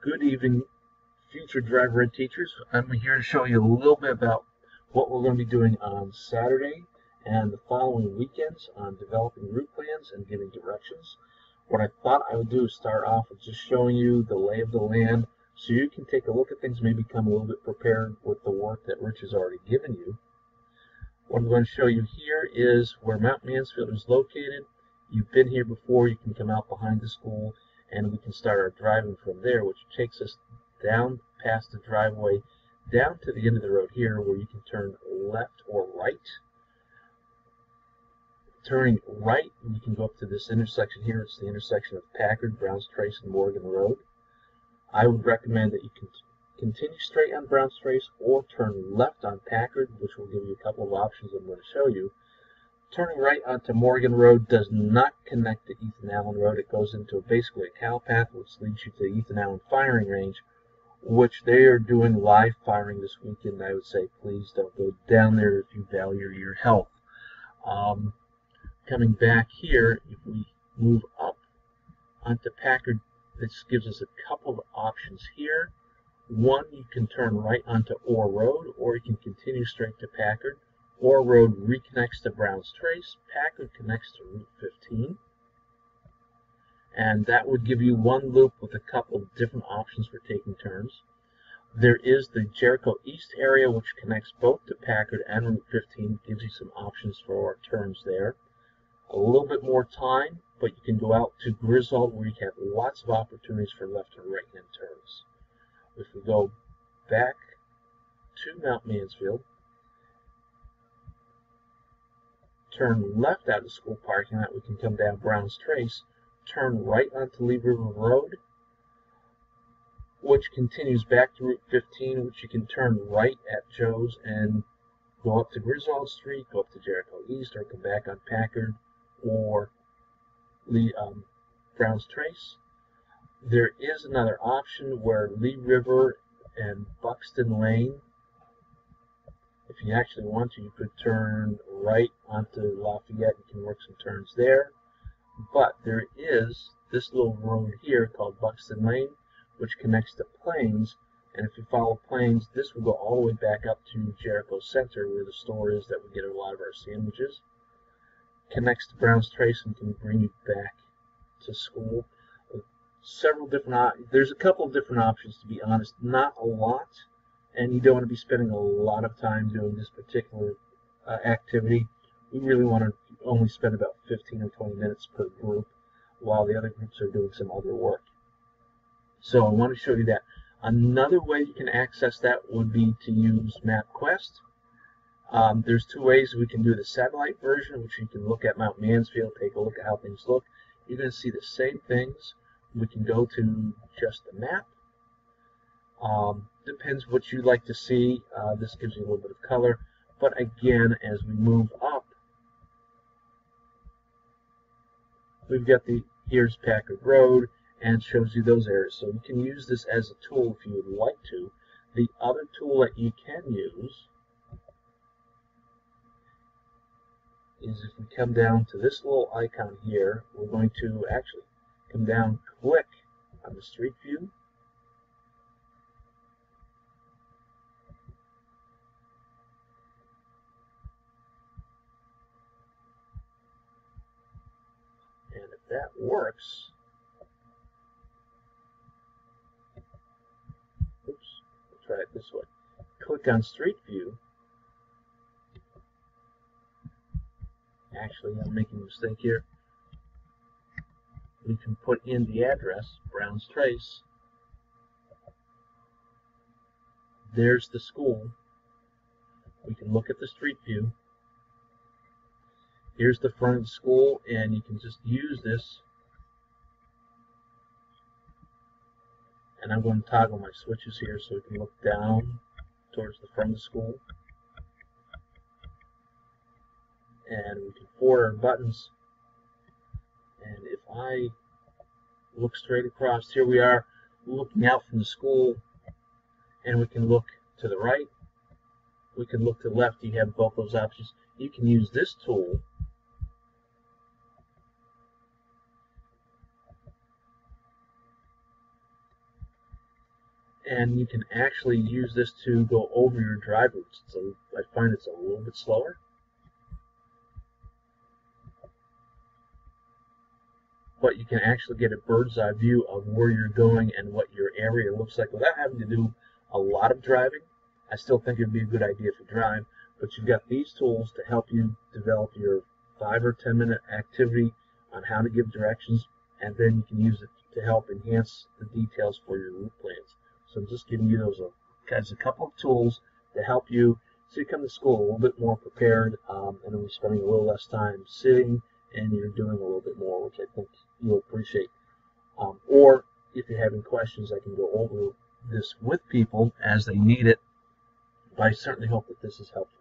Good evening, future driver ed teachers. I'm here to show you a little bit about what we're going to be doing on Saturday and the following weekends on developing route plans and giving directions. What I thought I would do is start off with just showing you the lay of the land so you can take a look at things, maybe come a little bit prepared with the work that Rich has already given you. What I'm going to show you here is where Mount Mansfield is located. You've been here before. You can come out behind the school and we can start our driving from there, which takes us down past the driveway down to the end of the road here where you can turn left or right. Turning right, we can go up to this intersection here. It's the intersection of Packard, Browns Trace, and Morgan Road. I would recommend that you can continue straight on Browns Trace or turn left on Packard, which will give you a couple of options I'm going to show you. Turning right onto Morgan Road does not connect to Ethan Allen Road. It goes into basically a cow path, which leads you to the Ethan Allen firing range, which they are doing live firing this weekend. I would say please don't go down there if you value your health. Coming back here, if we move up onto Packard, this gives us a couple of options here. One, you can turn right onto Orr Road, or you can continue straight to Packard. Orr Road reconnects to Browns Trace. Packard connects to Route 15. And that would give you one loop with a couple of different options for taking turns. There is the Jericho East area, which connects both to Packard and Route 15. Gives you some options for turns there. A little bit more time, but you can go out to Griswold, where you have lots of opportunities for left and right-hand turns. If we go back to Mount Mansfield, turn left out of the school parking lot, we can come down Browns Trace, turn right onto Lee River Road, which continues back to Route 15, which you can turn right at Joe's and go up to Griswold Street, go up to Jericho East, or come back on Packard or Browns Trace. There is another option where Lee River and Buxton Lane, if you actually want to, you could turn right onto Lafayette. You can work some turns there. But there is this little road here called Buxton Lane, which connects to Plains. And if you follow Plains, this will go all the way back up to Jericho Center, where the store is that we get a lot of our sandwiches. Connects to Browns Trace and can bring you back to school. There's a couple of different options, to be honest. Not a lot, and you don't want to be spending a lot of time doing this particular activity. We really want to only spend about 15 or 20 minutes per group while the other groups are doing some other work. So I want to show you that. Another way you can access that would be to use MapQuest. There's two ways we can do the satellite version, which you can look at Mount Mansfield, take a look at how things look. You're going to see the same things. We can go to just the map. Depends what you'd like to see. This gives you a little bit of color. But again, as we move up, we've got here's Packard Road, and shows you those areas. So you can use this as a tool if you would like to. The other tool that you can use is if we come down to this little icon here, we're going to actually come down, click on the Street View, and if that works, oops, we'll try it this way. Click on Street View. Actually, I'm making a mistake here. We can put in the address, Browns Trace. There's the school. We can look at the Street View. Here's the front of the school, and you can just use this. And I'm going to toggle my switches here so we can look down towards the front of the school. And we can forward our buttons. And if I look straight across, here we are looking out from the school, and we can look to the right, we can look to the left. You have both those options. You can use this tool and you can actually use this to go over your drive routes. So I find it's a little bit slower, but you can actually get a bird's eye view of where you're going and what your area looks like without having to do a lot of driving. I still think it would be a good idea if you drive, but you've got these tools to help you develop your 5 or 10 minute activity on how to give directions, and then you can use it to help enhance the details for your route plans. So I'm just giving you those as a couple of tools to help you so you come to school a little bit more prepared, and then you're spending a little less time sitting and you're doing a little bit more, which I think you'll appreciate. Or if you're having questions, I can go over this with people as they need it, but I certainly hope that this is helpful.